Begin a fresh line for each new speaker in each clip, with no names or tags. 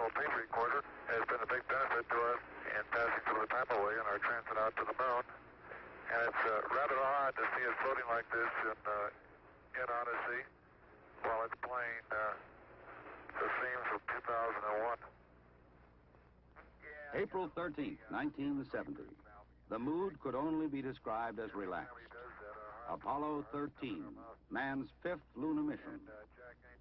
little tape recorder has been a big benefit to us in passing through the time away in our transit out to the moon. And it's rather odd to see it floating like this in Odyssey while it's playing the themes of 2001.
April 13th, 1970. The mood could only be described as relaxed. Apollo 13, man's fifth lunar mission.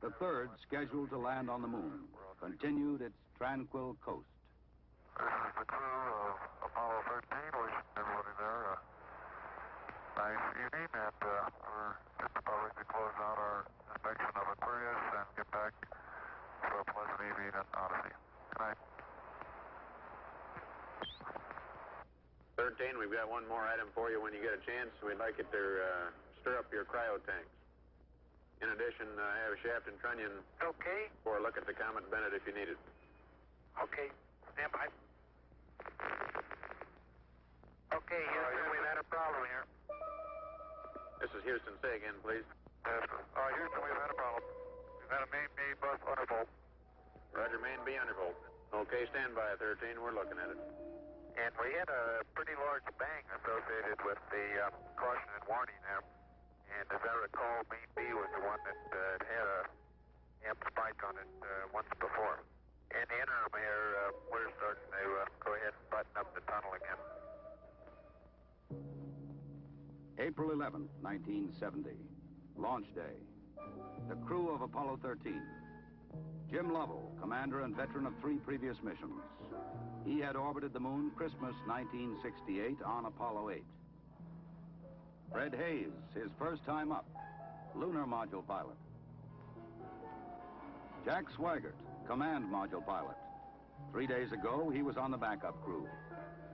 The third scheduled to land on the moon, continued its tranquil coast.
This is the crew of Apollo 13, wishing everybody there a nice evening, and we're just about ready to close out our inspection of Aquarius and get back to a pleasant evening in Odyssey. Good night.
13, we've got one more item for you when you get a chance. We'd like you to stir up your cryo tanks. In addition, I have Shaft and Trunnion for a look at the Comet Bennett if you need it.
Okay, stand by. Okay, Houston, we've had a problem here.
This is Houston. Say again, please.
Houston, we've had a problem. We've had a main B bus undervolt.
Roger, main B undervolt. Okay, stand by, 13. We're looking at it.
And we had a pretty large bang associated with the caution and warning there. And as I recall, main B was the one that had a amp spike on it once before. In the interim here, we're starting to go ahead and button up the tunnel again.
April 11th, 1970. Launch day. The crew of Apollo 13. Jim Lovell, commander and veteran of 3 previous missions. He had orbited the moon Christmas 1968 on Apollo 8. Fred Hayes, his first time up, lunar module pilot. Jack Swigert, command module pilot. 3 days ago, he was on the backup crew.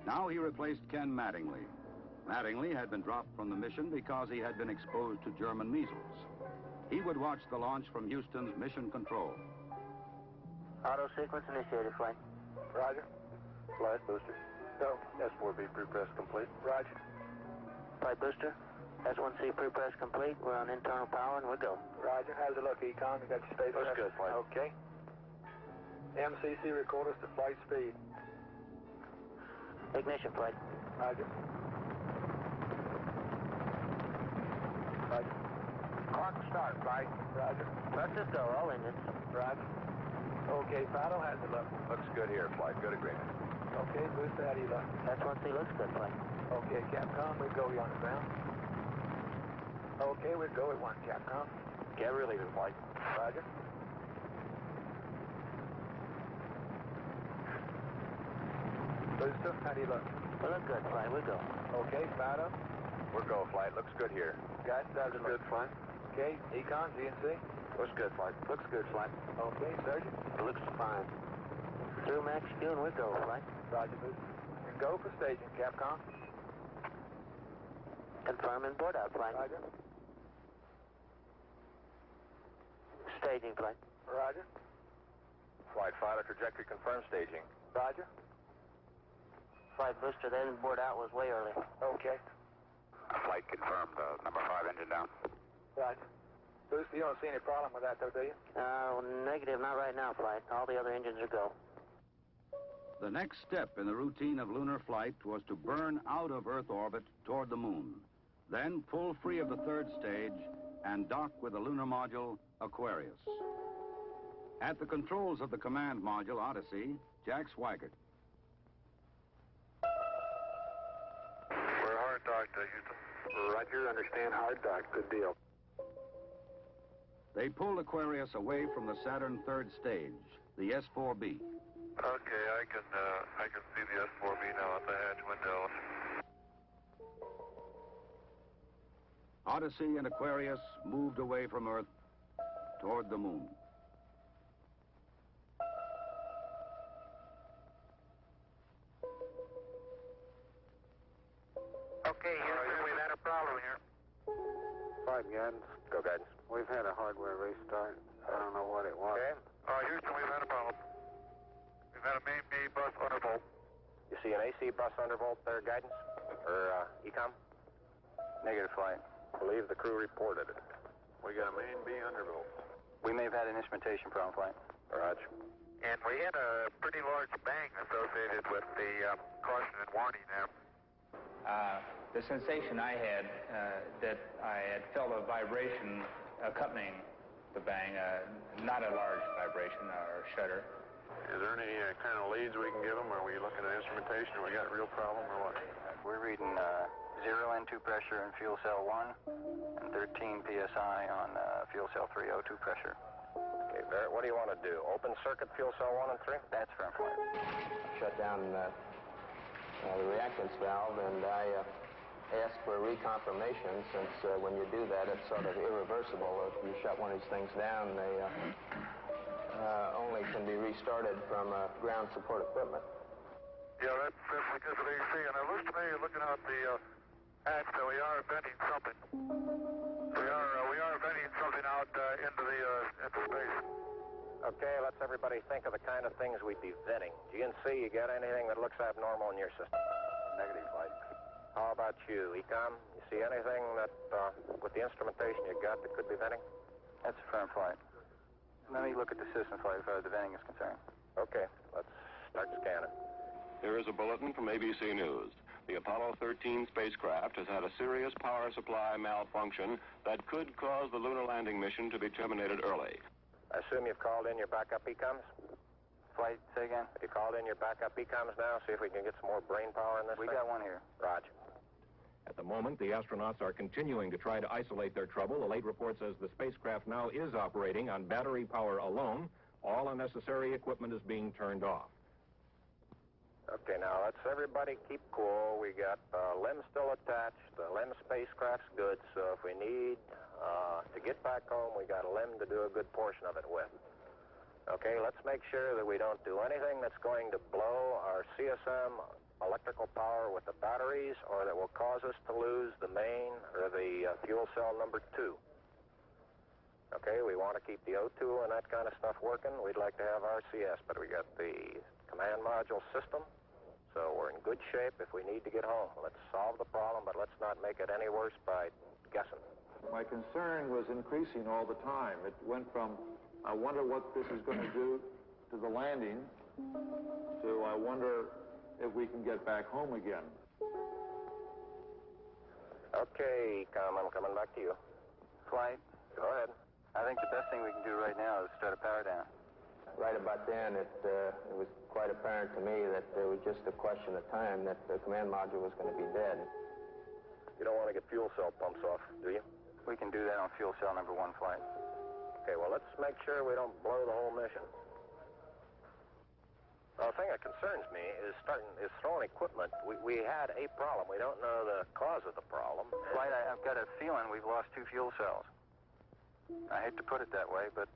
Now he replaced Ken Mattingly. Mattingly had been dropped from the mission because he had been exposed to German measles. He would watch the launch from Houston's mission control.
Auto sequence initiated, flight.
Roger. Flight booster. Go. S4B pre-press complete. Roger.
Flight booster. S1C pre-press complete. We're on internal power and we go.
Roger. How's it look, Econ? You got your space?
Looks good, flight.
Okay. MCC record us to flight speed.
Ignition, flight.
Roger. Roger.
Clock start, flight.
Roger.
Let's go, all engines.
Roger. Okay, Fido, how's it look?
Looks good here, flight. Good agreement.
Okay, booster, how do you look?
S1C looks good, flight.
Okay, Capcom, we go you on the ground. Okay, we go at 1, Capcom.
Get relieving, flight.
Roger. Booster, how do you look?
We look good, flight. We go.
Okay, Fido.
We're go, flight. Looks good here.
Guys, how's it look?
Good, flight.
Okay, Econ, GNC.
Looks good, flight. Looks good, flight.
Okay, Sergeant.
It looks fine.
Through max Q and we go, flight.
Roger, booster. And go for staging, Capcom.
Confirming board out, flight.
Roger.
Staging, flight.
Roger.
Flight fighter trajectory confirmed staging.
Roger.
Flight booster, then board out was way early.
Okay.
Flight confirmed. Number 5 engine down.
Roger. Booster, you don't see any problem with that, though, do you?
Negative, not right now, flight. All the other engines are go.
The next step in the routine of lunar flight was to burn out of Earth orbit toward the moon, then pull free of the third stage and dock with the lunar module Aquarius. At the controls of the command module Odyssey, Jack Swigert.
We're hard docked, Houston.
Roger, understand hard dock. Good deal.
They pulled Aquarius away from the Saturn third stage, the S4B.
Okay, I can see the S4B now at the hatch window.
Odyssey and Aquarius moved away from Earth toward the moon.
Okay, Houston, we've had a problem here.
5 guidance.
Go, guidance.
We've had a hardware restart. I don't know what it was.
Okay.
Houston, we've had a problem. We've had a main B bus undervolt.
You see an AC bus undervolt there, guidance? Or Ecom?
Negative, flight.
Believe the crew reported it. We got a main B undervolt.
We may have had an instrumentation problem, flight.
Roger.
And we had a pretty large bang associated with the caution and warning there.
The sensation I had, that I had felt a vibration accompanying the bang, not a large vibration or shudder.
Is there any kind of leads we can give them? Are we looking at instrumentation? Or we got a real problem or what?
We're reading 0 N2 pressure in fuel cell 1 and 13 PSI on fuel cell 3 O2 pressure.
Okay, Barrett, what do you want to do? Open circuit fuel cell 1 and 3?
That's firm flight.
Shut down the reactance valve, and I asked for reconfirmation, since when you do that, it's sort of irreversible. If you shut one of these things down, they only can be restarted from ground support equipment.
Yeah, that's because of AC. And it looks to me, looking out the hatch, that we are venting something. We are venting something out into space.
Okay, let's everybody think of the kind of things we'd be venting. GNC, you got anything that looks abnormal in your system?
Negative flight.
How about you, Ecom? You see anything that, with the instrumentation you got, that could be venting?
That's a firm flight. Let me look at the system flight as far as the venting is concerned.
Okay, let's start scanning.
Here is a bulletin from ABC News. The Apollo 13 spacecraft has had a serious power supply malfunction that could cause the lunar landing mission to be terminated early.
I assume you've called in your backup ECOMs?
Flight, say again?
Have you called in your backup ECOMs now? See if we can get some more brain power in this
We
thing?
got one here.
Roger.
At the moment, the astronauts are continuing to try to isolate their trouble. The late report says the spacecraft now is operating on battery power alone. All unnecessary equipment is being turned off.
Okay, now let's everybody keep cool. We got LEM still attached. The LEM spacecraft's good, so if we need to get back home, we got a LEM to do a good portion of it with. Okay, let's make sure that we don't do anything that's going to blow our CSM electrical power with the batteries, or that will cause us to lose the main or the fuel cell number 2. Okay, we want to keep the O2 and that kind of stuff working. We'd like to have RCS, but we got the command module system, so we're in good shape if we need to get home. Let's solve the problem, but let's not make it any worse by guessing.
My concern was increasing all the time. It went from, I wonder what this is going to do to the landing, to I wonder if we can get back home again.
Okay, I'm coming back to you.
Flight.
Go ahead.
I think the best thing we can do right now is start a power down.
Right about then, it was quite apparent to me that it was just a question of time that the command module was going to be dead.
You don't want to get fuel cell pumps off, do you?
We can do that on fuel cell number 1 flight.
Okay, well, let's make sure we don't blow the whole mission. Well, the thing that concerns me is throwing equipment. We had a problem. We don't know the cause of the problem.
Flight, I've got a feeling we've lost 2 fuel cells. I hate to put it that way, but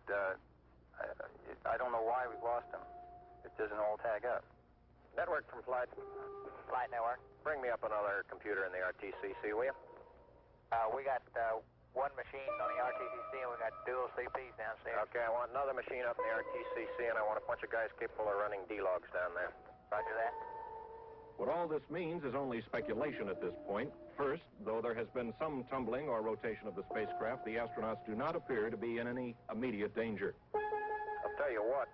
I don't know why we've lost them. It doesn't all tag up.
Network from Flight.
Flight network.
Bring me up another computer in the RTCC, will you?
We got one machine on the RTCC, and we got dual CPs downstairs.
Okay, I want another machine up in the RTCC, and I want a bunch of guys capable of running D-logs down there.
Roger that.
What all this means is only speculation at this point. First, though there has been some tumbling or rotation of the spacecraft, the astronauts do not appear to be in any immediate danger.
I'll tell you what,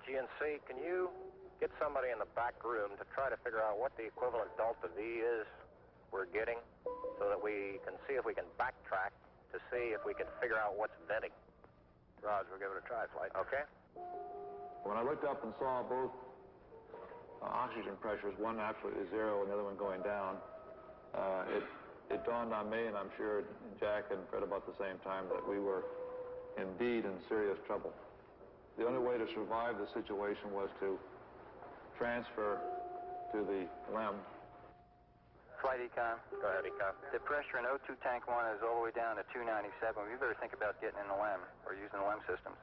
GNC, can you get somebody in the back room to try to figure out what the equivalent delta V is we're getting, so that we can see if we can backtrack to see if we can figure out what's venting?
Roger, we'll give it a try, Flight.
Okay?
When I looked up and saw both oxygen pressures, one absolutely 0 and the other one going down, it dawned on me, and I'm sure Jack and Fred about the same time, that we were indeed in serious trouble. The only way to survive the situation was to transfer to the LEM.
Flight Econ.
Go ahead, Econ.
The pressure in O2 tank 1 is all the way down to 297. We better think about getting in the LEM or using the LEM systems.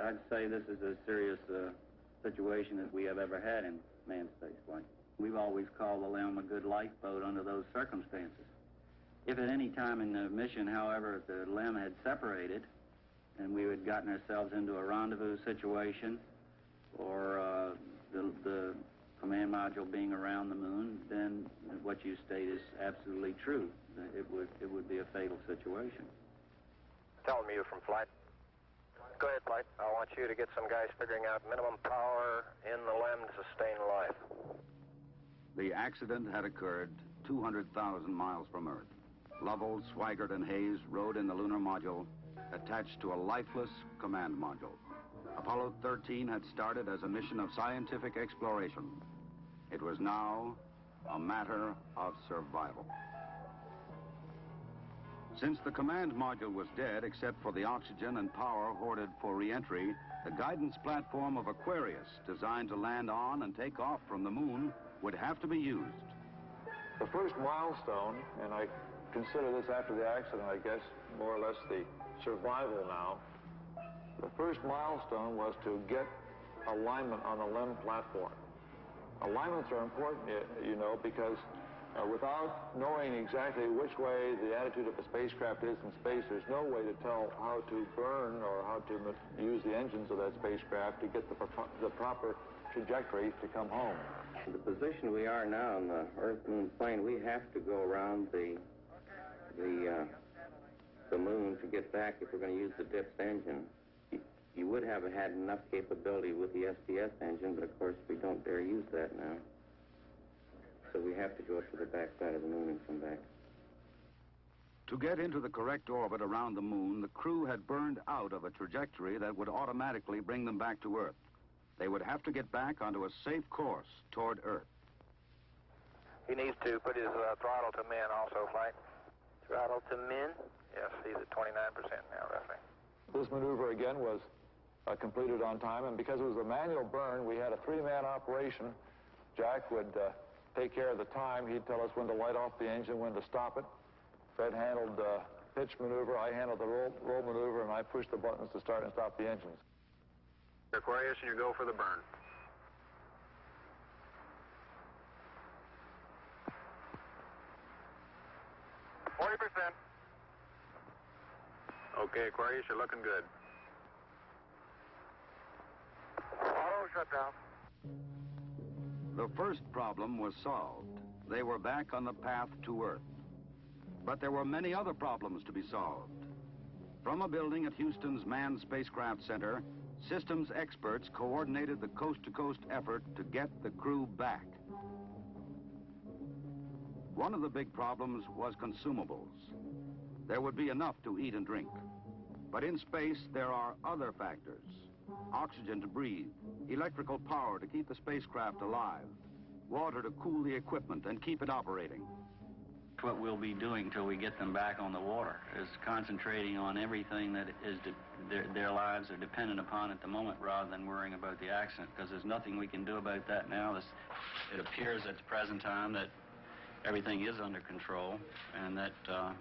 I'd say this is as serious a situation as we have ever had in manned spaceflight. We've always called the LEM a good lifeboat under those circumstances. If at any time in the mission, however, the LEM had separated and we had gotten ourselves into a rendezvous situation, or the command module being around the moon, then what you state is absolutely true. It would be a fatal situation.
Tell me you're from Flight. Go ahead, Flight. I want you to get some guys figuring out minimum power in the LEM to sustain life.
The accident had occurred 200,000 miles from Earth. Lovell, Swigert, and Hayes rode in the lunar module attached to a lifeless command module. Apollo 13 had started as a mission of scientific exploration. It was now a matter of survival. Since the command module was dead, except for the oxygen and power hoarded for re-entry, the guidance platform of Aquarius, designed to land on and take off from the moon, would have to be used.
The first milestone, and I consider this after the accident, I guess, more or less the survival now. The first milestone was to get alignment on the LEM platform. Alignments are important, you know, because without knowing exactly which way the attitude of the spacecraft is in space, there's no way to tell how to burn or how to use the engines of that spacecraft to get the proper trajectory to come home.
The position we are now on the Earth-Moon plane, we have to go around the moon to get back if we're going to use the dipped engine. You would have had enough capability with the SDS engine, but of course we don't dare use that now. So we have to go to the back side of the moon and come back.
To get into the correct orbit around the moon, the crew had burned out of a trajectory that would automatically bring them back to Earth. They would have to get back onto a safe course toward Earth.
He needs to put his throttle to min also, Flight. Throttle to min? Yes, he's at 29% now, roughly.
This maneuver, again, was completed on time, and because it was a manual burn, we had a three-man operation. Jack would take care of the time. He'd tell us when to light off the engine, when to stop it. Fred handled the pitch maneuver, I handled the roll maneuver, and I pushed the buttons to start and stop the engines.
Aquarius, and you go for the burn. Okay, Aquarius, you're looking good.
Auto shutdown.
The first problem was solved. They were back on the path to Earth. But there were many other problems to be solved. From a building at Houston's Manned Spacecraft Center, systems experts coordinated the coast-to-coast effort to get the crew back. One of the big problems was consumables. There would be enough to eat and drink. But in space, there are other factors. Oxygen to breathe, electrical power to keep the spacecraft alive, water to cool the equipment and keep it operating.
What we'll be doing till we get them back on the water is concentrating on everything that is their lives are dependent upon at the moment, rather than worrying about the accident, because there's nothing we can do about that now. It appears at the present time that everything is under control and that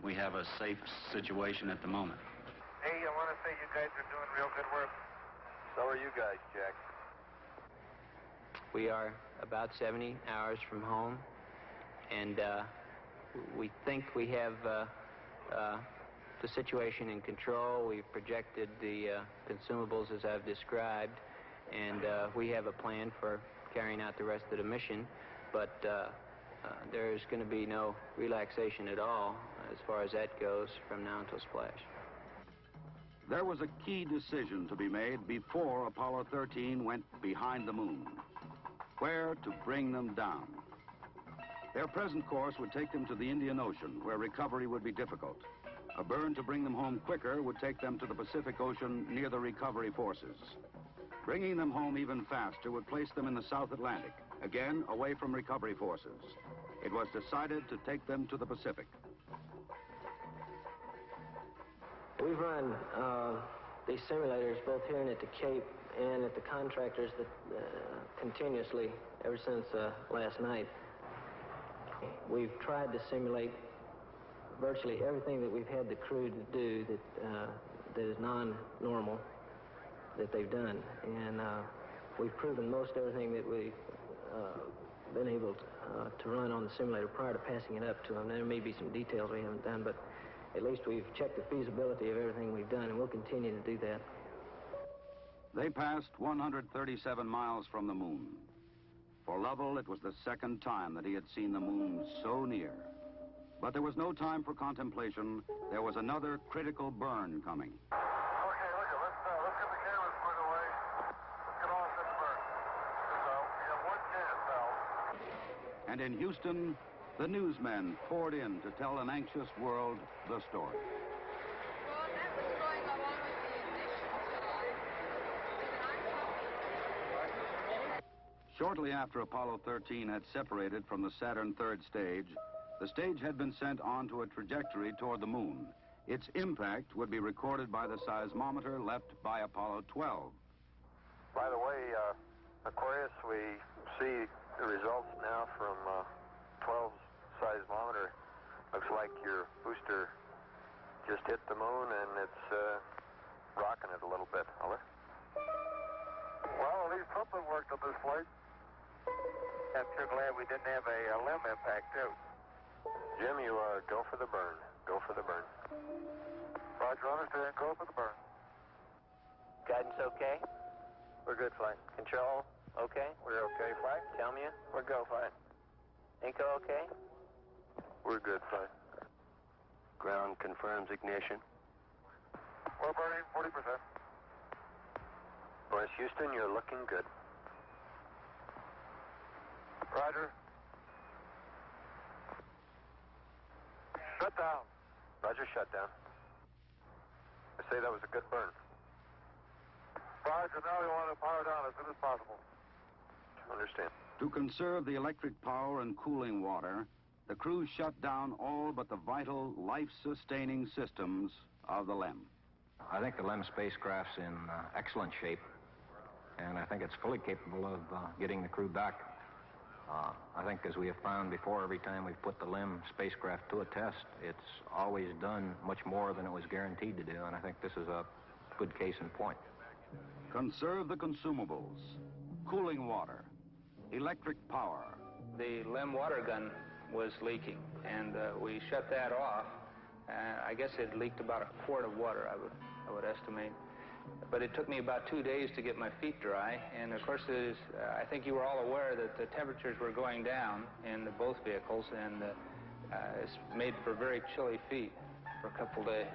we have a safe situation at the moment.
Hey, I want to say you guys are doing real good work.
So are you guys, Jack.
We are about 70 hours from home, and we think we have the situation in control. We've projected the consumables as I've described, and we have a plan for carrying out the rest of the mission, but there's going to be no relaxation at all as far as that goes from now until splash.
There was a key decision to be made before Apollo 13 went behind the moon. Where to bring them down. Their present course would take them to the Indian Ocean, where recovery would be difficult. A burn to bring them home quicker would take them to the Pacific Ocean near the recovery forces. Bringing them home even faster would place them in the South Atlantic, again away from recovery forces. It was decided to take them to the Pacific.
We've run these simulators both here and at the Cape and at the contractors that continuously ever since last night. We've tried to simulate virtually everything that we've had the crew to do that is non-normal that they've done, and we've proven most everything that we've been able to run on the simulator prior to passing it up to them. There may be some details we haven't done, but at least we've checked the feasibility of everything we've done, and we'll continue to do that.
They passed 137 miles from the moon. For Lovell, it was the second time that he had seen the moon so near. But there was no time for contemplation. There was another critical burn coming.
Okay, let's get the
And in Houston, the newsmen poured in to tell an anxious world the story.
Well, that was going along with the ignition, so
Shortly after Apollo 13 had separated from the Saturn third stage, the stage had been sent onto a trajectory toward the moon. Its impact would be recorded by the seismometer left by Apollo 12.
By the way, Aquarius, we see the results now from 12's seismometer. Looks like your booster just hit the moon and it's rocking it a little bit. Over.
Well, at least something worked on this flight. I'm sure glad we didn't have a limb impact, too.
Jim, you go for the burn. Go for the burn.
Roger, understand. Go for the burn.
Guidance okay? We're good, flight. Control okay? We're okay, flight. Tell me we're go, flight. Inco okay? We're good, flight. Ground confirms ignition.
We're burning 40%.
West Houston, you're looking good.
Roger. Shut down.
Roger, shut down. I say that was a good burn.
Roger, now we want to power down as soon as possible.
Understand.
To conserve the electric power and cooling water, the crew shut down all but the vital, life-sustaining systems of the LEM.
I think the LEM spacecraft's in excellent shape, and I think it's fully capable of getting the crew back. I think, as we have found before, every time we've put the LEM spacecraft to a test, it's always done much more than it was guaranteed to do, and I think this is a good case in point.
Conserve the consumables, cooling water, electric power.
The LEM water gun was leaking, and we shut that off. I guess it leaked about a quart of water, I would estimate. But it took me about 2 days to get my feet dry, and of course, I think you were all aware that the temperatures were going down in both vehicles, and it's made for very chilly feet for a couple days.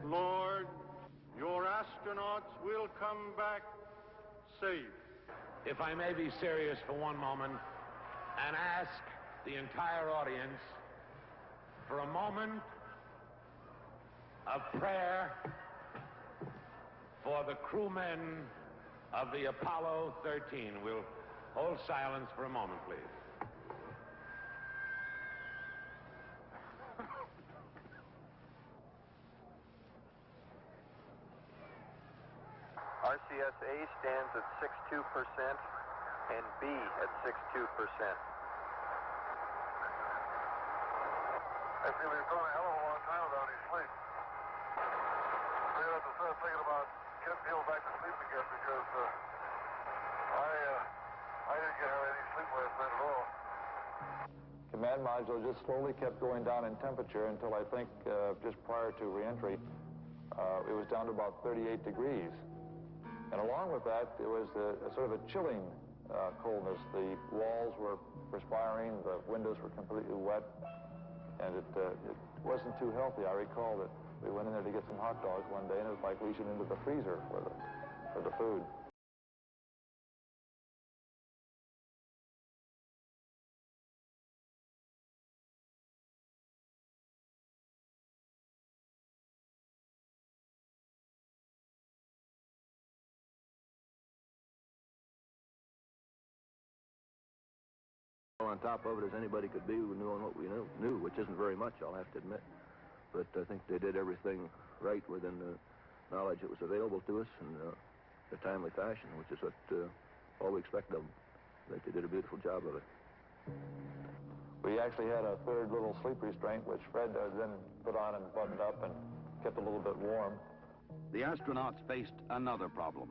Lord, your astronauts will come back safe.
If I may be serious for one moment and ask the entire audience for a moment of prayer for the crewmen of the Apollo 13. We'll hold silence for a moment, please.
RCS-A stands at 62% and B at 62%.
I feel he's gone a hell of a long time without any sleep. We have to start thinking about getting Neil back to sleep again because I didn't get any sleep last night at all.
Command module just slowly kept going down in temperature until I think just prior to reentry, it was down to about 38 degrees. And along with that, it was a sort of a chilling coldness. The walls were perspiring, the windows were completely wet, and it wasn't too healthy. I recall that we went in there to get some hot dogs one day, and it was like reaching into the freezer for the food.
On top of it as anybody could be knowing what we knew, which isn't very much, I'll have to admit. but I think they did everything right within the knowledge that was available to us in a timely fashion, which is what all we expect of them. I think they did a beautiful job of it.
We actually had a third little sleep restraint, which Fred then put on and buttoned up and kept a little bit warm.
The astronauts faced another problem,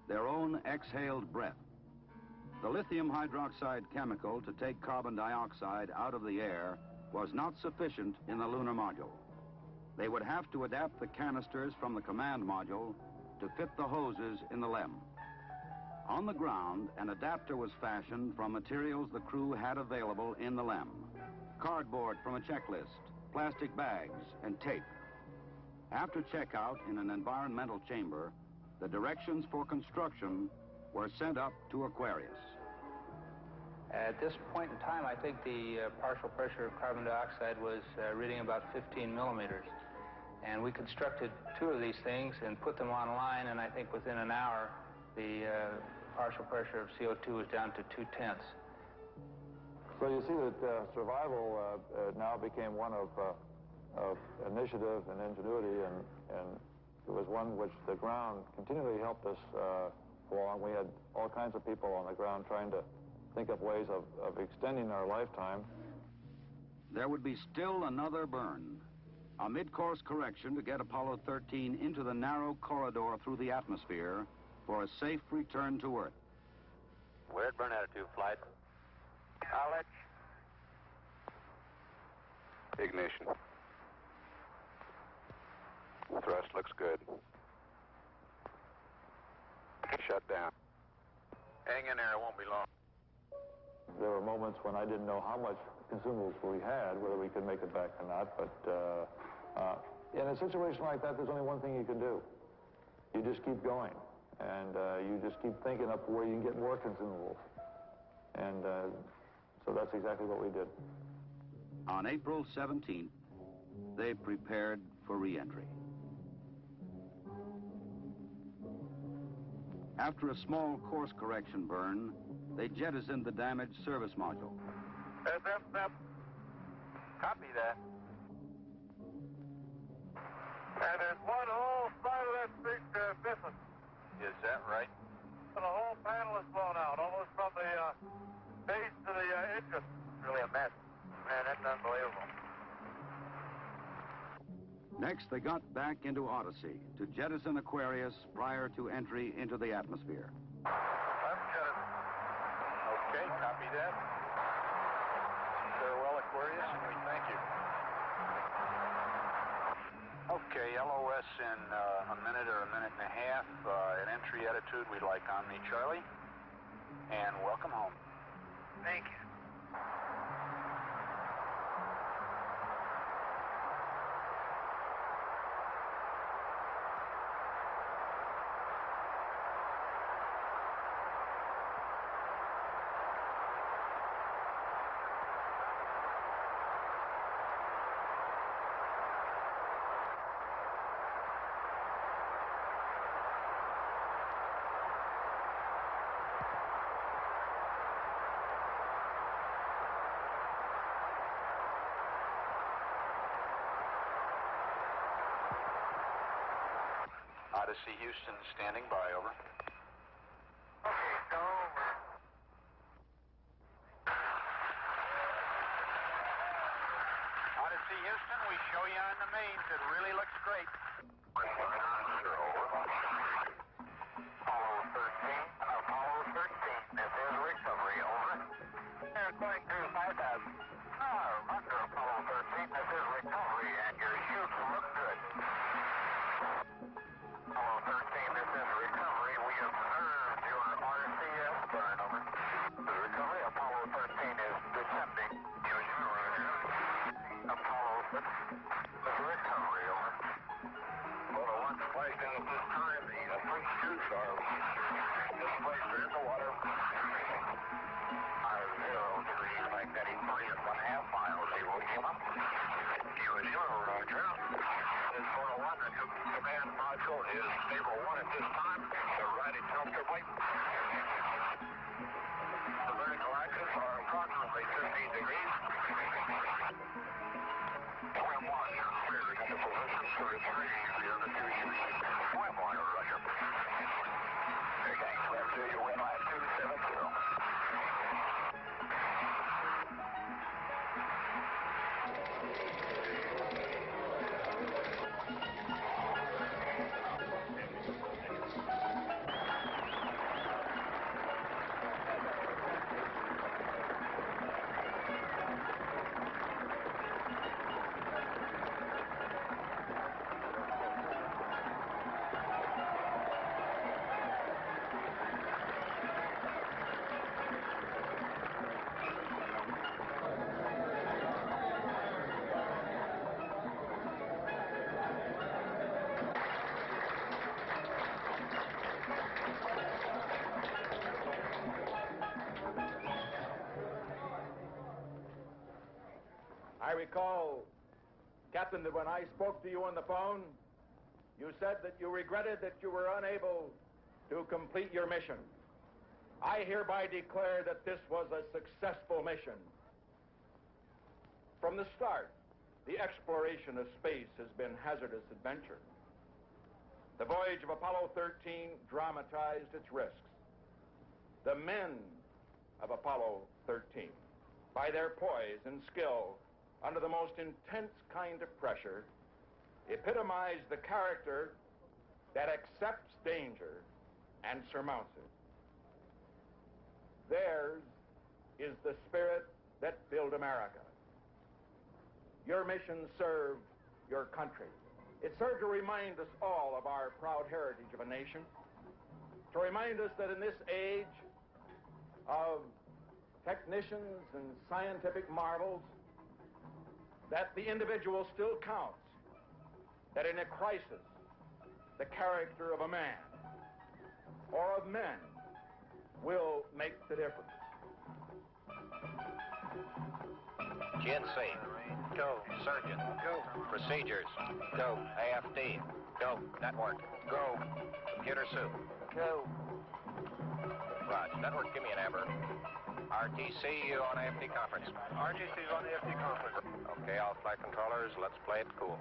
their own exhaled breath. The lithium hydroxide chemical to take carbon dioxide out of the air was not sufficient in the lunar module. They would have to adapt the canisters from the command module to fit the hoses in the LEM. On the ground, an adapter was fashioned from materials the crew had available in the LEM. Cardboard from a checklist, plastic bags, and tape. After checkout in an environmental chamber, the directions for construction were sent up to Aquarius.
At this point in time, I think the partial pressure of carbon dioxide was reading about 15 millimeters. And we constructed 2 of these things and put them online, and I think within an hour, the partial pressure of CO2 was down to 2/10.
So you see that survival now became one of initiative and ingenuity, and it was one which the ground continually helped us along. We had all kinds of people on the ground trying to think up ways of extending our lifetime.
There would be still another burn, a mid-course correction to get Apollo 13 into the narrow corridor through the atmosphere for a safe return to Earth.
We're at burn attitude, flight.
Knowledge.
Ignition. Thrust looks good. Shut down. Hang in there, it won't be long.
There were moments when I didn't know how much consumables we had, whether we could make it back or not, but in a situation like that, there's only one thing you can do. You just keep going, and you just keep thinking up where you can get more consumables. And so that's exactly what we did.
On April 17th, they prepared for re-entry. After a small course correction burn, they jettisoned the damaged service module.
FFF.
Copy that.
And there's one whole side of that thing missing.
Is that right?
And the whole panel is blown out, almost from the base to the engine.
Really a mess.
Man, that's unbelievable.
Next, they got back into Odyssey to jettison Aquarius prior to entry into the atmosphere.
Let's jettison.
Okay, copy that. Farewell, Aquarius, and we thank you. Okay, LOS in a minute or a minute and a half. At entry attitude, we'd like Omni Charlie. And welcome home.
Thank you.
Odyssey Houston standing by, over.
Okay, so
Odyssey Houston, we show you on the mains. It really looks great.
Apollo 13, this is recovery, over. They're going through 5,000. Under Apollo 13, this is recovery, and your chutes look good. Apollo 13, this is recovery. We observed your RCS burn, over. The recovery, Apollo 13 is descending. Apollo 6, this is recovery, over. Well, the ones placed in at this time, the three chutes are displaced in the water. 0-3, like that, 3.5 miles, Evo Lima. Evo Lima, roger. This 401, the command module is stable 1 at this time. They're riding comfortably. The vertical axis are approximately 15 degrees. Swim 1, you're cleared. for reporting the other two units. Swim water, Roger. Okay, swim to your wind line 270.
I recall, Captain, that when I spoke to you on the phone, you said that you regretted that you were unable to complete your mission. I hereby declare that this was a successful mission. From the start, the exploration of space has been hazardous adventure. The voyage of Apollo 13 dramatized its risks. The men of Apollo 13, by their poise and skill, under the most intense kind of pressure, epitomize the character that accepts danger and surmounts it. Theirs is the spirit that built America. Your mission served your country. It served to remind us all of our proud heritage of a nation, to remind us that in this age of technicians and scientific marvels, that the individual still counts, that in a crisis, the character of a man or of men will make the difference.
GNC. Go. Surgeon. Go. Procedures. Go. AFD. Go. Network. Go. Computer soup. Go. Raj, network, give me an Amber. RTC, you on AFD conference. RTC's on the AFD conference. Okay, all flight controllers, let's play it cool.